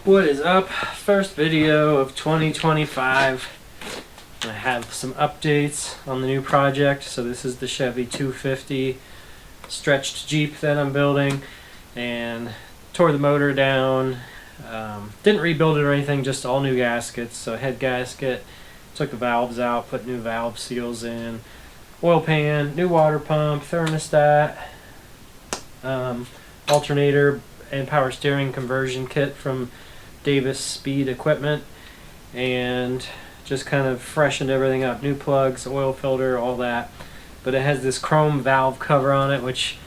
What is up? First video of 2025. I have some updates on the new project. So this is the Chevy 250 stretched Jeep that I'm building, and tore the motor down. Didn't rebuild it or anything, just all new gaskets. So head gasket, took the valves out, put new valve seals in, oil pan, new water pump, thermostat, alternator and power steering conversion kit from Davis Speed Equipment, and just kind of freshened everything up. New plugs, oil filter, all that. But it has this chrome valve cover on it, which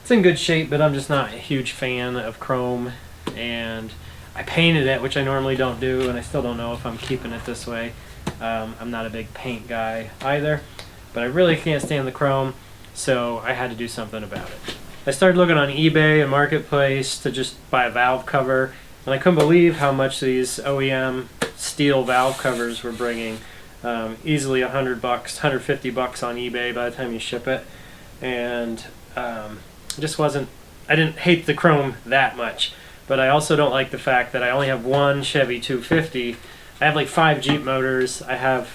it's in good shape, but I'm just not a huge fan of chrome. And I painted it, which I normally don't do, and I still don't know if I'm keeping it this way. I'm not a big paint guy either, but I really can't stand the chrome, so I had to do something about it. I started looking on eBay and Marketplace to just buy a valve cover, and I couldn't believe how much these OEM steel valve covers were bringing. Easily $100, $150 on eBay by the time you ship it. And just wasn't, I didn't hate the chrome that much, but I also don't like the fact that I only have one Chevy 250. I have like 5 Jeep motors. I have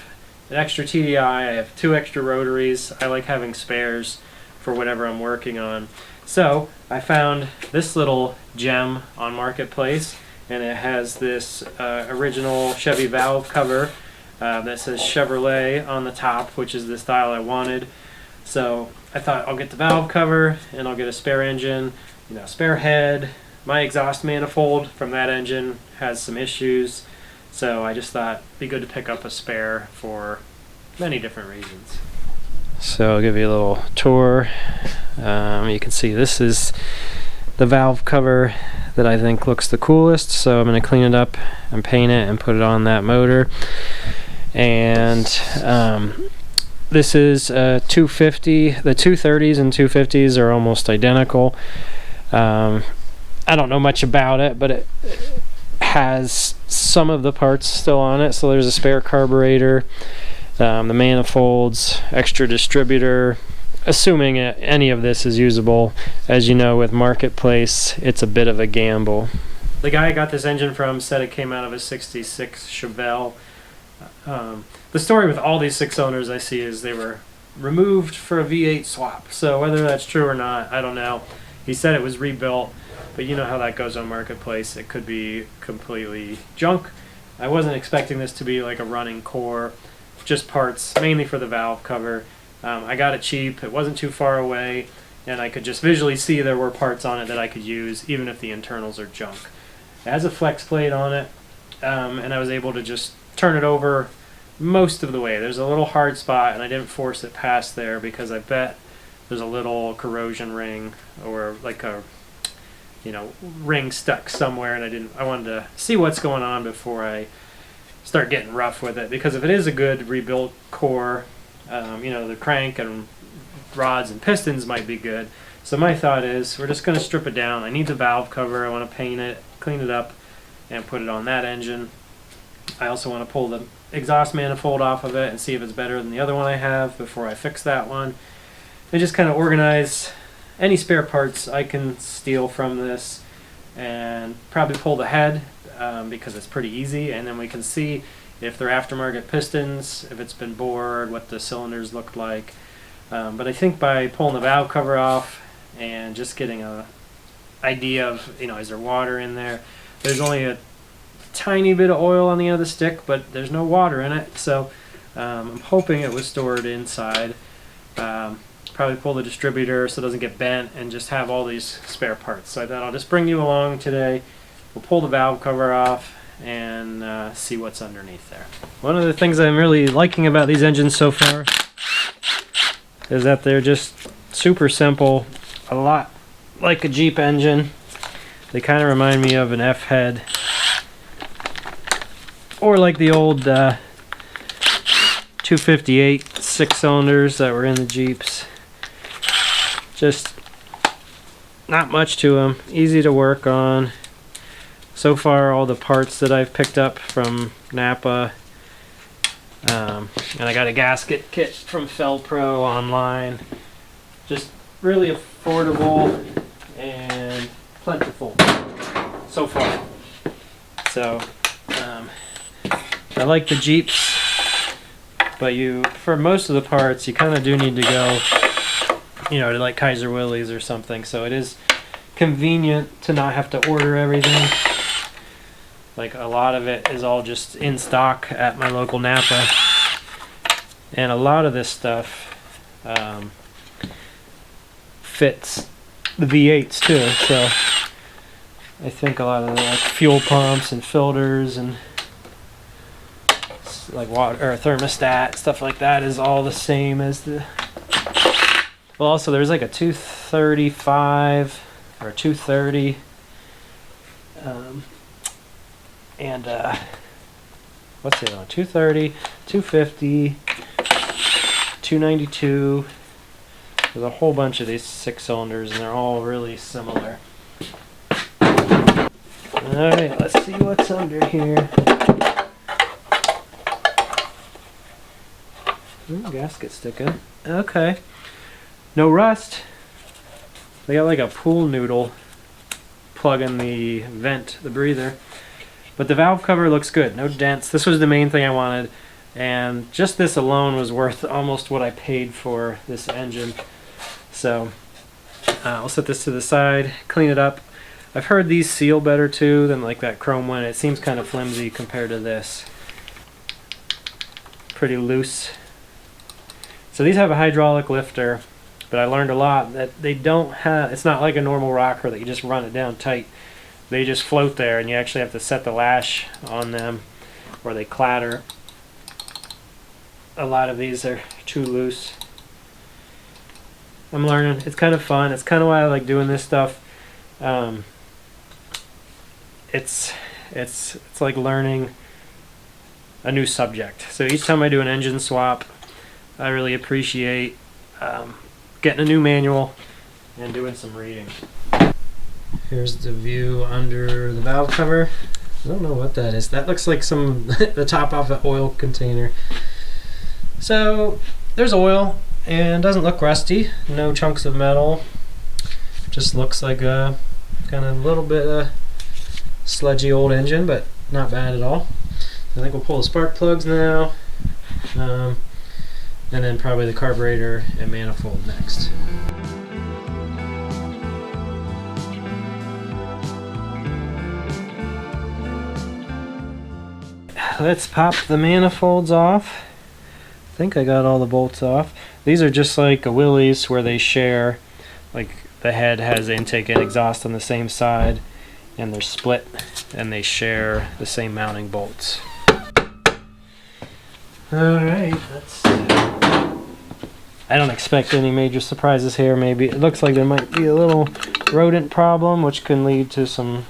an extra TDI, I have 2 extra rotaries. I like having spares for whatever I'm working on. So I found this little gem on Marketplace, and it has this original Chevy valve cover that says Chevrolet on the top, which is the style I wanted. So I thought I'll get the valve cover, and I'll get a spare engine, spare head. My exhaust manifold from that engine has some issues, so I just thought it'd be good to pick up a spare for many different reasons. So I'll give you a little tour. You can see this is the valve cover that I think looks the coolest, so I'm going to clean it up and paint it and put it on that motor. And this is a 250. The 230s and 250s are almost identical. I don't know much about it, but it has some of the parts still on it. So there's a spare carburetor, the manifolds, extra distributor, assuming any of this is usable. As you know, with Marketplace, it's a bit of a gamble. The guy I got this engine from said it came out of a 66 Chevelle. The story with all these 6-cylinders I see is they were removed for a V8 swap. So whether that's true or not, I don't know. He said it was rebuilt, but you know how that goes on Marketplace. It could be completely junk. I wasn't expecting this to be like a running core, just parts, mainly for the valve cover. I got it cheap, it wasn't too far away, and I could just visually see there were parts on it that I could use, even if the internals are junk. It has a flex plate on it, and I was able to just turn it over most of the way. There's a little hard spot, and I didn't force it past there because I bet there's a little corrosion ring or like a ring stuck somewhere, and I wanted to see what's going on before I start getting rough with it, because if it is a good rebuilt core, the crank and rods and pistons might be good. So my thought is we're just going to strip it down. I need the valve cover. I want to paint it, clean it up, and put it on that engine. I also want to pull the exhaust manifold off of it and see if it's better than the other one I have before I fix that one. And just kind of organize any spare parts I can steal from this, and probably pull the head because it's pretty easy, and then we can see if they're aftermarket pistons, if it's been bored, what the cylinders looked like. But I think by pulling the valve cover off and just getting a idea of, is there water in there? There's only a tiny bit of oil on the end of the stick, but there's no water in it, so I'm hoping it was stored inside. Probably pull the distributor so it doesn't get bent, and just have all these spare parts. So I thought I'll just bring you along today. We'll pull the valve cover off and see what's underneath there. One of the things I'm really liking about these engines so far is that they're just super simple, a lot like a Jeep engine. They kind of remind me of an F-head, or like the old 258 6-cylinders that were in the Jeeps. Just not much to them, easy to work on. So far, all the parts that I've picked up from Napa, and I got a gasket kit from Felpro online. Just really affordable and plentiful so far. So I like the Jeeps, but for most of the parts you kind of do need to go, you know, to like Kaiser Willys or something. So it is convenient to not have to order everything. Like a lot of it is all just in stock at my local Napa, and a lot of this stuff fits the V8s too. So I think a lot of the like fuel pumps and filters and like water or thermostat stuff like that is all the same as the. Well, also there's like a 235 or 230, and what's the other one? 230, 250, 292. There's a whole bunch of these 6-cylinders, and they're all really similar. Alright, let's see what's under here. Ooh, gasket sticking. Okay. No rust. They got like a pool noodle plug in the vent, the breather. But the valve cover looks good. No dents. This was the main thing I wanted. And just this alone was worth almost what I paid for this engine. So I'll set this to the side, clean it up. I've heard these seal better too than like that chrome one. It seems kind of flimsy compared to this. Pretty loose. So these have a hydraulic lifter, but I learned a lot that they don't have, it's not like a normal rocker that you just run it down tight. They just float there, and you actually have to set the lash on them or they clatter. A lot of these are too loose. I'm learning. It's kind of fun. It's kind of why I like doing this stuff. It's like learning a new subject. So each time I do an engine swap, I really appreciate getting a new manual and doing some reading. Here's the view under the valve cover. I don't know what that is. That looks like the top off an oil container. So there's oil, and doesn't look rusty. No chunks of metal. Just looks like a kind of little bit sludgy old engine, but not bad at all. I think we'll pull the spark plugs now, and then probably the carburetor and manifold next. Let's pop the manifolds off. I think I got all the bolts off. These are just like a Willys where they share, like the head has intake and exhaust on the same side, and they're split and they share the same mounting bolts. Alright, let's see. I don't expect any major surprises here. Maybe it looks like there might be a little rodent problem, which can lead to some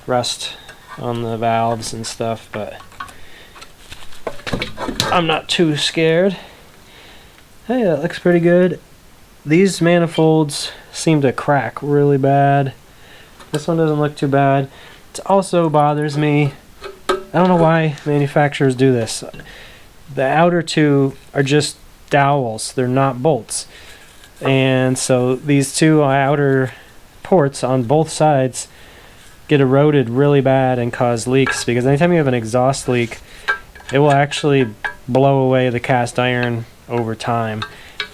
rust on the valves and stuff, but I'm not too scared. Hey, that looks pretty good. These manifolds seem to crack really bad. This one doesn't look too bad. It also bothers me. I don't know why manufacturers do this. The outer two are just dowels. They're not bolts. And so these two outer ports on both sides get eroded really bad and cause leaks, because anytime you have an exhaust leak, it will actually blow away the cast iron over time,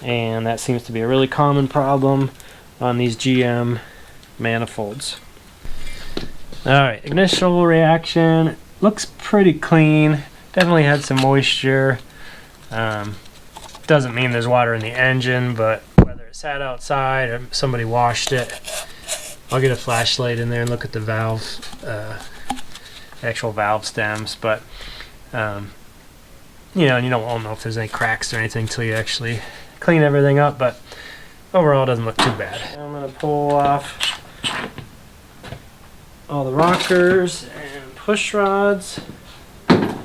and that seems to be a really common problem on these GM manifolds. Alright, initial reaction looks pretty clean. Definitely had some moisture. Doesn't mean there's water in the engine, but whether it sat outside or somebody washed it, I'll get a flashlight in there and look at the valve, actual valve stems, but you know, and you don't know if there's any cracks or anything until you actually clean everything up, but overall it doesn't look too bad. I'm going to pull off all the rockers and push rods, and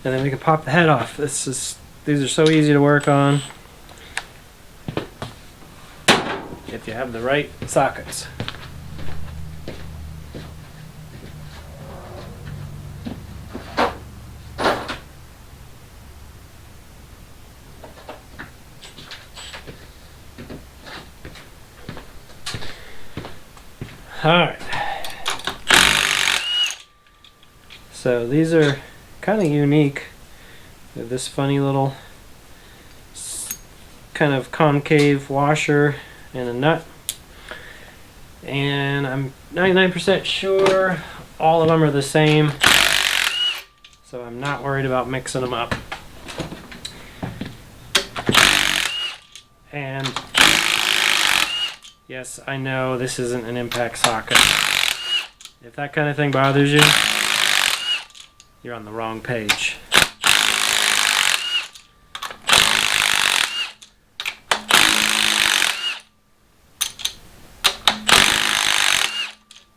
then we can pop the head off. These are so easy to work on if you have the right sockets. Alright. So these are kind of unique. They have this funny little kind of concave washer and a nut. And I'm 99% sure all of them are the same. So I'm not worried about mixing them up. And yes, I know this isn't an impact socket. If that kind of thing bothers you, you're on the wrong page.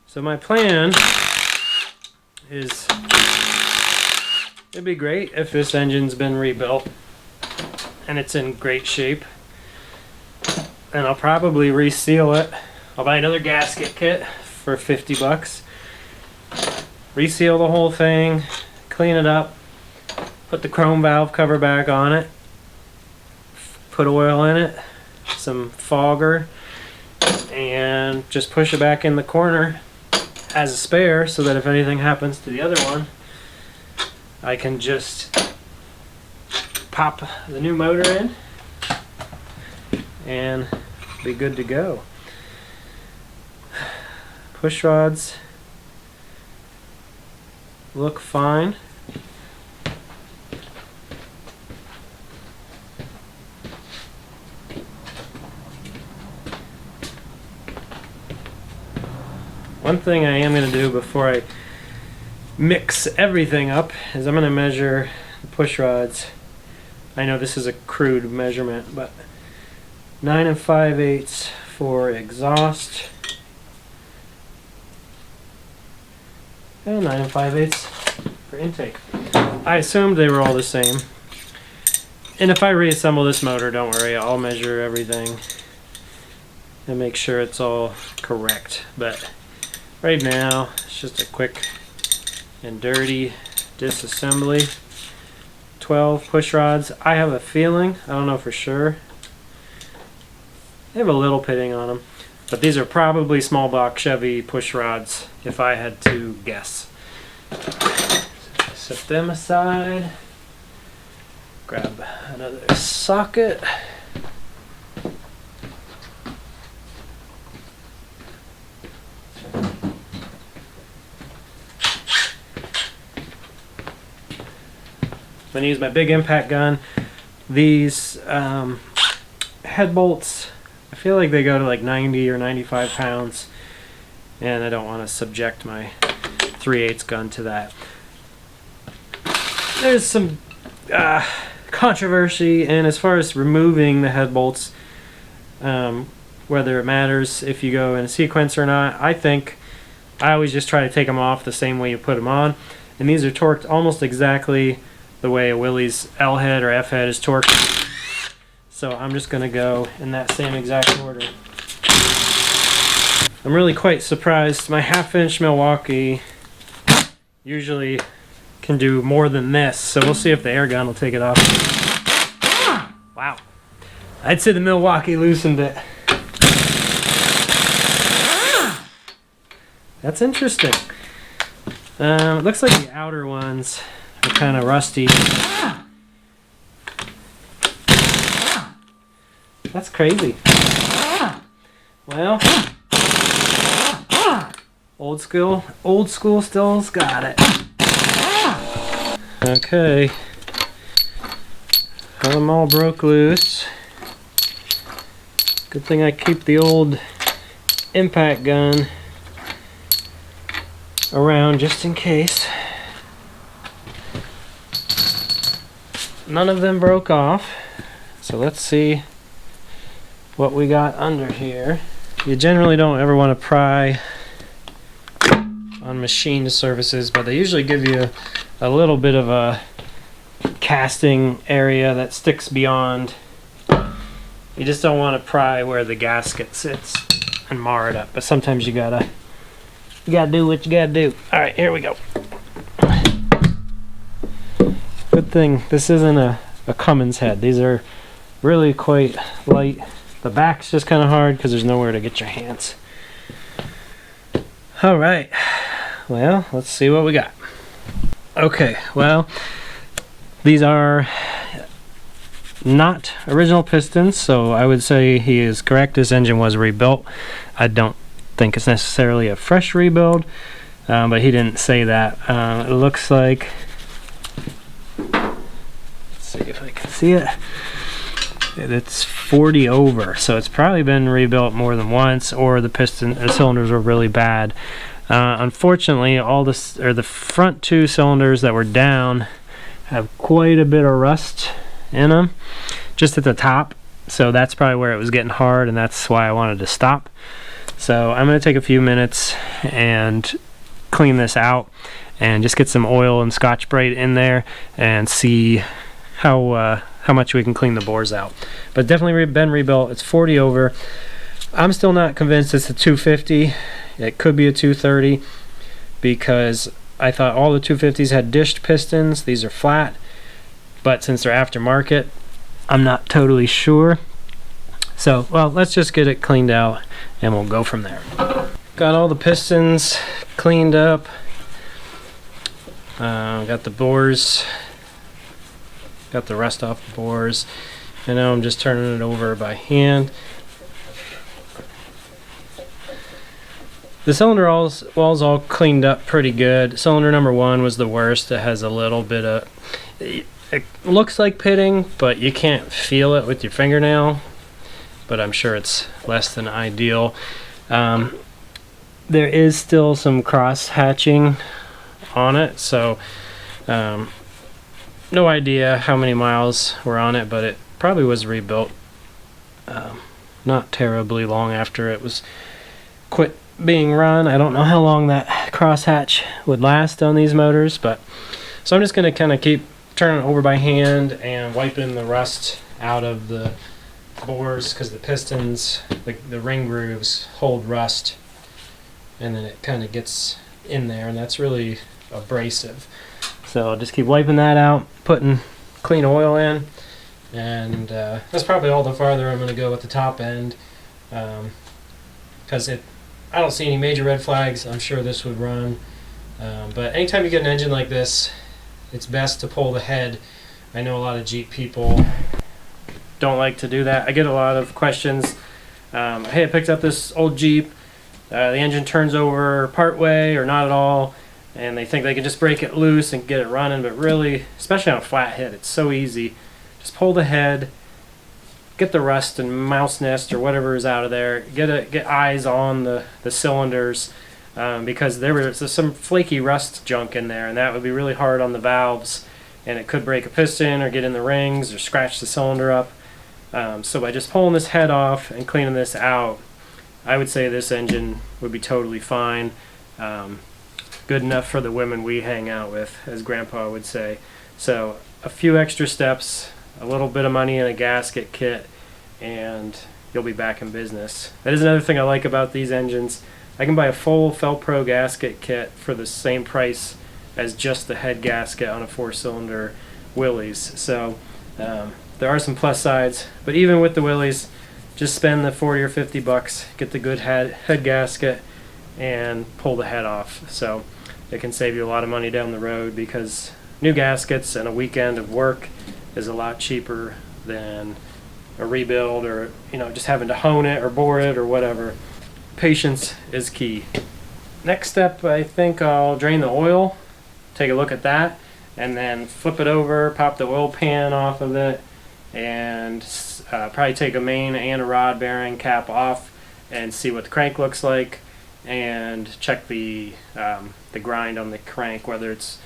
So my plan is, it'd be great if this engine's been rebuilt and it's in great shape. And I'll probably reseal it. I'll buy another gasket kit for 50 bucks. Reseal the whole thing, clean it up, put the chrome valve cover back on it, put oil in it, some fogger, and just push it back in the corner as a spare so that if anything happens to the other one, I can just pop the new motor in and be good to go. Push rods look fine. One thing I am going to do before I mix everything up is I'm going to measure the push rods. I know this is a crude measurement, but 9 5/8 for exhaust and 9 5/8 for intake. I assumed they were all the same. And if I reassemble this motor, don't worry, I'll measure everything and make sure it's all correct. But right now, it's just a quick and dirty disassembly. 12 push rods. I have a feeling, I don't know for sure, they have a little pitting on them, but these are probably small block Chevy push rods if I had to guess. Set them aside. Grab another socket. I'm going to use my big impact gun. These head bolts, I feel like they go to like 90 or 95 pounds, and I don't want to subject my 3/8 gun to that. There's some controversy, and as far as removing the head bolts, whether it matters if you go in a sequence or not, I think I always just try to take them off the same way you put them on. And these are torqued almost exactly the way a Willys L head or F head is torqued. So I'm just going to go in that same exact order. I'm really quite surprised. My 1/2" Milwaukee usually can do more than this, so we'll see if the air gun will take it off. Wow. I'd say the Milwaukee loosened it. That's interesting. It looks like the outer ones are kind of rusty. That's crazy. Well, old school still's got it. Okay. Got them all broke loose. Good thing I keep the old impact gun around just in case. None of them broke off, so let's see what we got under here. You generally don't ever want to pry on machined surfaces, but they usually give you a little bit of a casting area that sticks beyond. You just don't want to pry where the gasket sits and mar it up, but sometimes you gotta do what you gotta do. Alright, here we go. Good thing this isn't a Cummins head. These are really quite light. The back's just kind of hard because there's nowhere to get your hands. Alright, well, let's see what we got. Okay, well, these are not original pistons, so I would say he is correct. This engine was rebuilt. I don't think it's necessarily a fresh rebuild, but he didn't say that. It looks like, let's see if I can see it. It's 40 over, so it's probably been rebuilt more than once, or the cylinders were really bad. Unfortunately, the front two cylinders that were down have quite a bit of rust in them, just at the top. So that's probably where it was getting hard, and that's why I wanted to stop. So I'm going to take a few minutes and clean this out, and just get some oil and Scotch-Brite in there, and see how much we can clean the bores out. But definitely been rebuilt. It's 40 over. I'm still not convinced it's a 250. It could be a 230, because I thought all the 250s had dished pistons. These are flat, but since they're aftermarket, I'm not totally sure. So, well, let's just get it cleaned out and we'll go from there. Got all the pistons cleaned up. Got the bores, got the rust off the bores, and now I'm just turning it over by hand. The cylinder walls all cleaned up pretty good. Cylinder number 1 was the worst. It has a little bit of, it looks like pitting, but you can't feel it with your fingernail, but I'm sure it's less than ideal. There is still some cross hatching on it, so no idea how many miles were on it, but it probably was rebuilt not terribly long after it was quit being run. I don't know how long that crosshatch would last on these motors, but so I'm just going to kind of keep turning it over by hand and wiping the rust out of the bores, because the pistons, the ring grooves hold rust, and then it kind of gets in there, and that's really abrasive. So I'll just keep wiping that out, putting clean oil in, and that's probably all the farther I'm going to go with the top end, because I don't see any major red flags. I'm sure this would run, but anytime you get an engine like this, it's best to pull the head. I know a lot of Jeep people don't like to do that. I get a lot of questions. Hey, I picked up this old Jeep. The engine turns over part way or not at all, and they think they can just break it loose and get it running, but really, especially on a flat head, it's so easy. Just pull the head, get the rust and mouse nest or whatever is out of there, get eyes on the cylinders, because there was some flaky rust junk in there, and that would be really hard on the valves, and it could break a piston or get in the rings or scratch the cylinder up. So by just pulling this head off and cleaning this out, I would say this engine would be totally fine. Good enough for the women we hang out with, as Grandpa would say. So a few extra steps, a little bit of money in a gasket kit, and you'll be back in business. That is another thing I like about these engines. I can buy a full Felpro gasket kit for the same price as just the head gasket on a 4-cylinder Willys. So there are some plus sides, but even with the Willys, just spend the 40 or 50 bucks, get the good head gasket, and pull the head off. So it can save you a lot of money down the road, because new gaskets and a weekend of work is a lot cheaper than a rebuild, or just having to hone it or bore it or whatever. Patience is key. Next step, I think I'll drain the oil, take a look at that, and then flip it over, pop the oil pan off of it, and probably take a main and a rod bearing cap off and see what the crank looks like, and check the grind on the crank, whether it's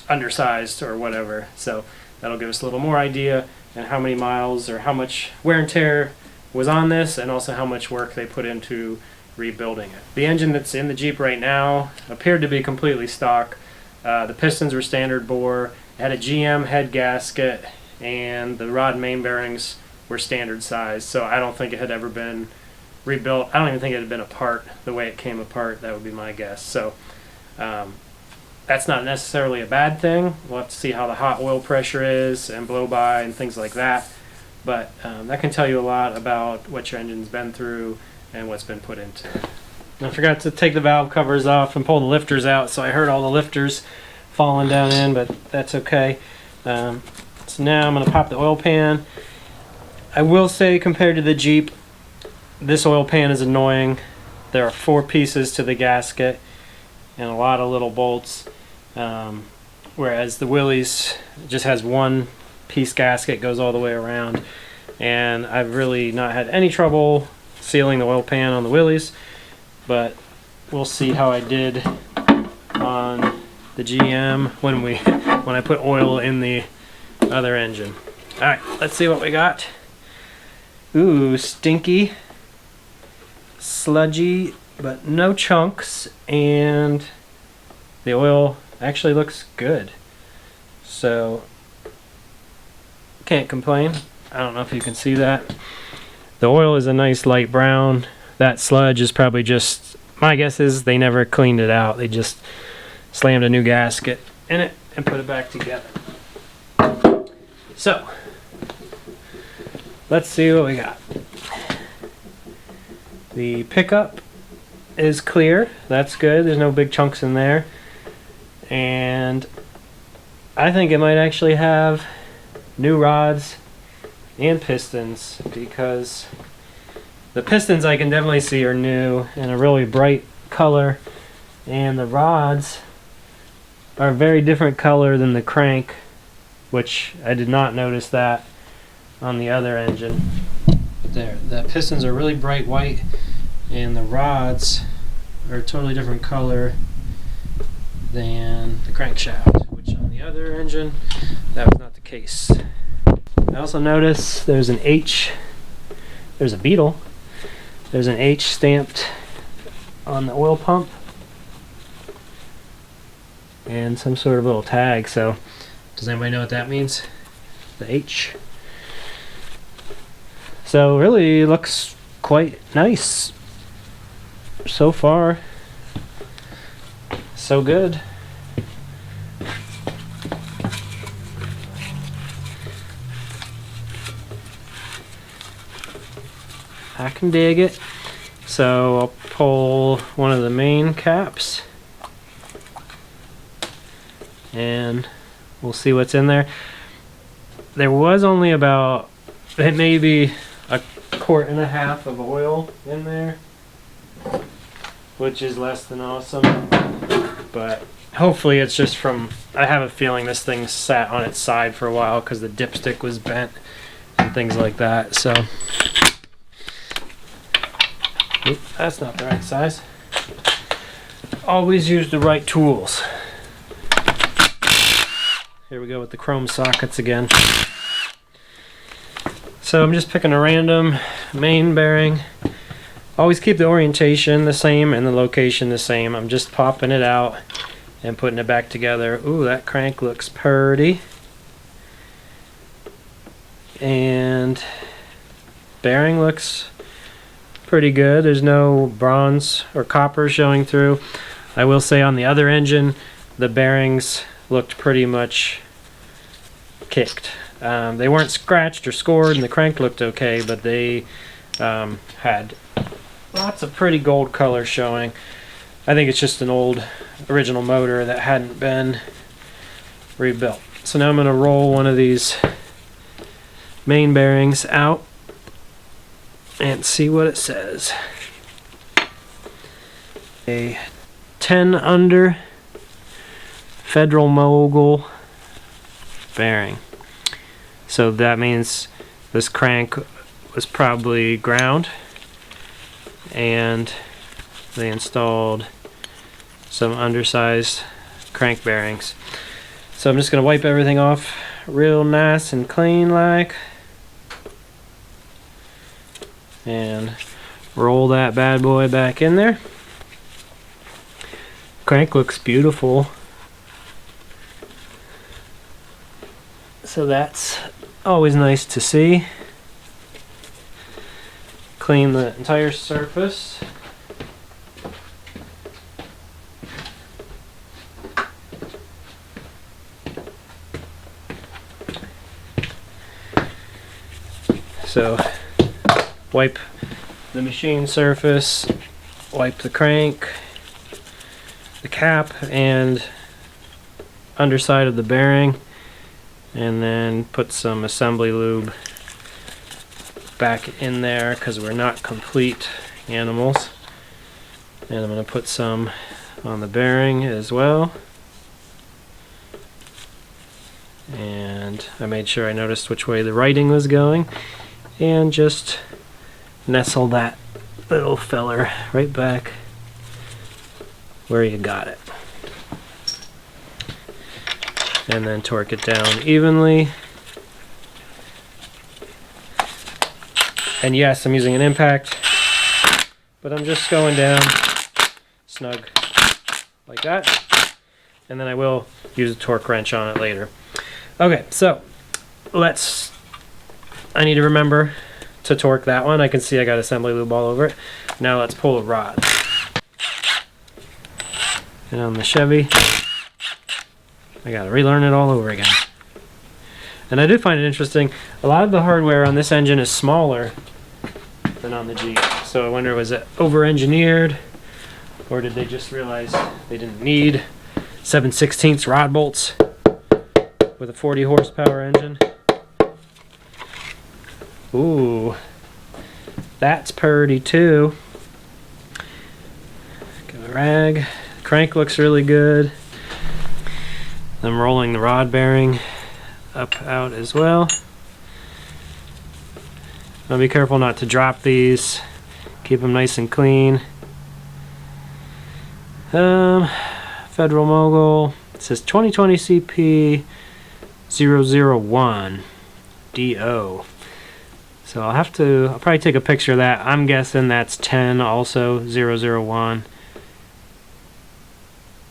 undersized or whatever. So that'll give us a little more idea and how many miles or how much wear and tear was on this, and also how much work they put into rebuilding it. The engine that's in the Jeep right now appeared to be completely stock. The pistons were standard bore, it had a GM head gasket, and the rod and main bearings were standard size, so I don't think it had ever been rebuilt. I don't even think it had been apart the way it came apart. That would be my guess. So that's not necessarily a bad thing. We'll have to see how the hot oil pressure is and blow by and things like that, but that can tell you a lot about what your engine's been through and what's been put into it. I forgot to take the valve covers off and pull the lifters out, so I heard all the lifters falling down in, but that's okay. So now I'm going to pop the oil pan. I will say, compared to the Jeep, this oil pan is annoying. There are 4 pieces to the gasket and a lot of little bolts, whereas the Willys just has 1 piece gasket, goes all the way around. And I've really not had any trouble sealing the oil pan on the Willys, but we'll see how I did on the GM when I put oil in the other engine. All right, let's see what we got. Ooh, stinky, sludgy, but no chunks, and the oil actually looks good. So can't complain. I don't know if you can see that. The oil is a nice light brown. That sludge is probably just, my guess is they never cleaned it out. They just slammed a new gasket in it and put it back together. So let's see what we got. The pickup is clear. That's good. There's no big chunks in there. And I think it might actually have new rods and pistons, because the pistons I can definitely see are new in a really bright color, and the rods are a very different color than the crank, which I did not notice that on the other engine. There, the pistons are really bright white, and the rods are a totally different color than the crankshaft, which on the other engine, that was not the case. I also noticed there's an H, there's a beetle, there's an H stamped on the oil pump, and some sort of little tag. So does anybody know what that means? The H. So really looks quite nice so far. So good. I can dig it. So I'll pull one of the main caps and we'll see what's in there. There was only about, it may be a 1.5 quarts of oil in there, which is less than awesome, but hopefully it's just from, I have a feeling this thing sat on its side for a while because the dipstick was bent and things like that. So oop, that's not the right size. Always use the right tools. Here we go with the chrome sockets again. So I'm just picking a random main bearing. Always keep the orientation the same and the location the same. I'm just popping it out and putting it back together. Ooh, that crank looks pretty. And bearing looks pretty good. There's no bronze or copper showing through. I will say on the other engine, the bearings looked pretty much kicked. They weren't scratched or scored, and the crank looked okay, but they had lots of pretty gold color showing. I think it's just an old original motor that hadn't been rebuilt. So now I'm going to roll one of these main bearings out and see what it says. A 10 under Federal Mogul bearing. So that means this crank was probably ground and they installed some undersized crank bearings. So I'm just going to wipe everything off real nice and clean like, and roll that bad boy back in there. Crank looks beautiful. So that's always nice to see. Clean the entire surface. So wipe the machine surface, wipe the crank, the cap, and underside of the bearing, and then put some assembly lube back in there because we're not complete animals. And I'm going to put some on the bearing as well. And I made sure I noticed which way the writing was going, and just nestle that little feller right back where you got it. And then torque it down evenly. And yes, I'm using an impact, but I'm just going down snug like that. And then I will use a torque wrench on it later. Okay, so I need to remember to torque that one. I can see I got assembly lube all over it. Now let's pull a rod. And on the Chevy, I gotta relearn it all over again. And I do find it interesting, a lot of the hardware on this engine is smaller than on the Jeep. So I wonder, was it over-engineered? Or did they just realize they didn't need 7/16 rod bolts with a 40 horsepower engine? Ooh, that's purty too. Got a rag. Crank looks really good. I'm rolling the rod bearing up out as well. I'll be careful not to drop these. Keep them nice and clean. Federal Mogul. It says 2020 CP 001 DO. So I'll probably take a picture of that. I'm guessing that's 10 also, 001.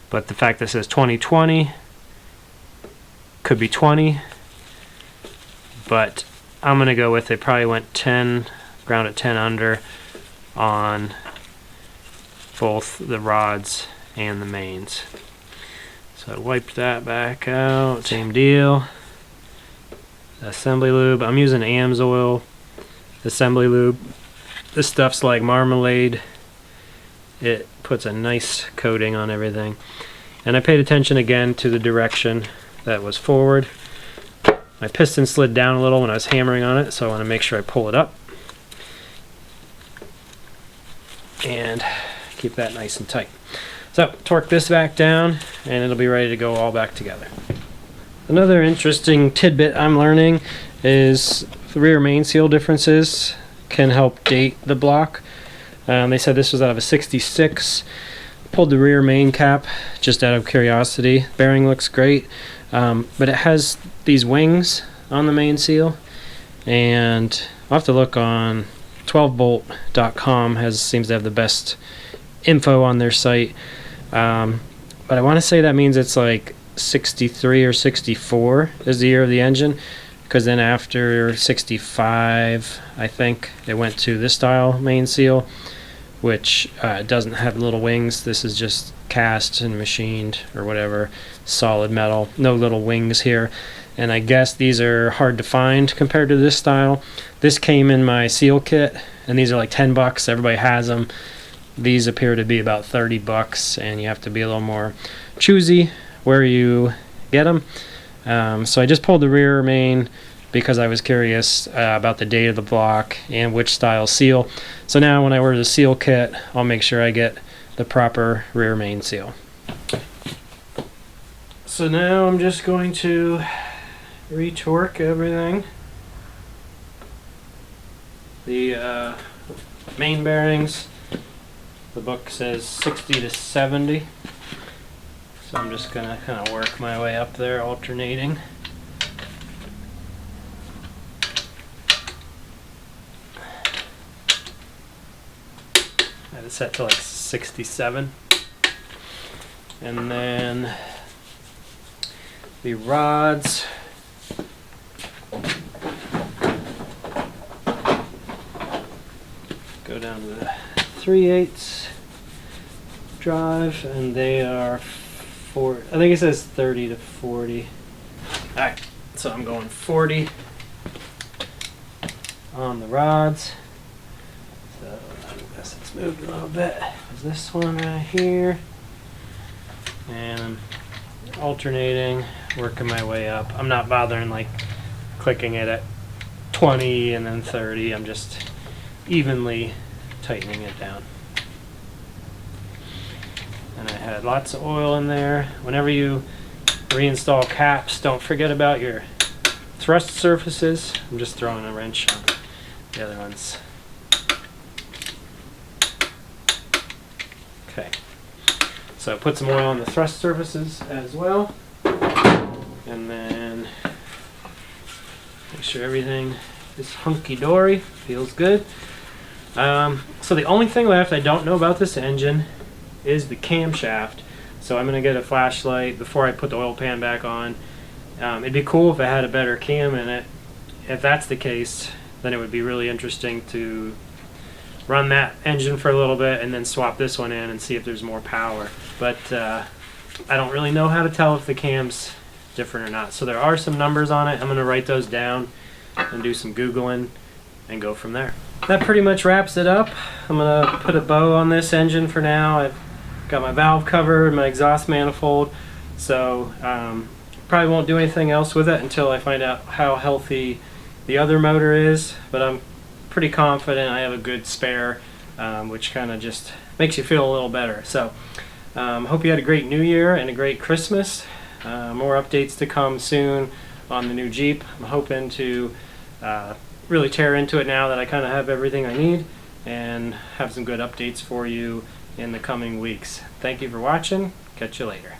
But the fact that it says 2020 could be 20. But I'm going to go with it. Probably went 10, ground at 10 under on both the rods and the mains. So I wiped that back out. Same deal. Assembly lube. I'm using AMSOIL assembly lube. This stuff's like marmalade. It puts a nice coating on everything. And I paid attention again to the direction that was forward. My piston slid down a little when I was hammering on it, so I want to make sure I pull it up. And keep that nice and tight. So torque this back down and it'll be ready to go all back together. Another interesting tidbit I'm learning is the rear main seal differences can help date the block. They said this was out of a 66. Pulled the rear main cap just out of curiosity. Bearing looks great, but it has these wings on the main seal, and I'll have to look on 12bolt.com. Seems to have the best info on their site, but I want to say that means it's like 63 or 64 is the year of the engine, because then after 65 I think it went to this style main seal, which doesn't have little wings. This is just cast and machined or whatever, solid metal, no little wings here. And I guess these are hard to find compared to this style. This came in my seal kit, and these are like 10 bucks. Everybody has them. These appear to be about 30 bucks, and you have to be a little more choosy where you get them. So I just pulled the rear main because I was curious about the date of the block and which style seal. So now when I order the seal kit, I'll make sure I get the proper rear main seal. So now I'm just going to retorque everything. The main bearings, the book says 60 to 70. So I'm just gonna kind of work my way up there, alternating. I had it set to like 67. And then the rods. Go down to the 3/8 drive, and they are I think it says 30 to 40. Alright, so I'm going 40 on the rods. So I guess it's moved a little bit. There's this one right here. And I'm alternating, working my way up. I'm not bothering like clicking it at 20 and then 30. I'm just evenly tightening it down. And I had lots of oil in there. Whenever you reinstall caps, don't forget about your thrust surfaces. I'm just throwing a wrench on the other ones. Okay. So I put some oil on the thrust surfaces as well. And then make sure everything is hunky-dory, feels good. So the only thing left I don't know about this engine is the camshaft. So I'm going to get a flashlight before I put the oil pan back on. It'd be cool if it had a better cam in it. If that's the case, then it would be really interesting to run that engine for a little bit and then swap this one in and see if there's more power. But I don't really know how to tell if the cam's different or not. So there are some numbers on it. I'm going to write those down and do some Googling and go from there. That pretty much wraps it up. I'm going to put a bow on this engine for now. I've got my valve cover and my exhaust manifold. So probably won't do anything else with it until I find out how healthy the other motor is. But I'm pretty confident I have a good spare, which kind of just makes you feel a little better. So hope you had a great New Year and a great Christmas. More updates to come soon on the new Jeep. I'm hoping to really tear into it now that I kind of have everything I need and have some good updates for you in the coming weeks. Thank you for watching. Catch you later.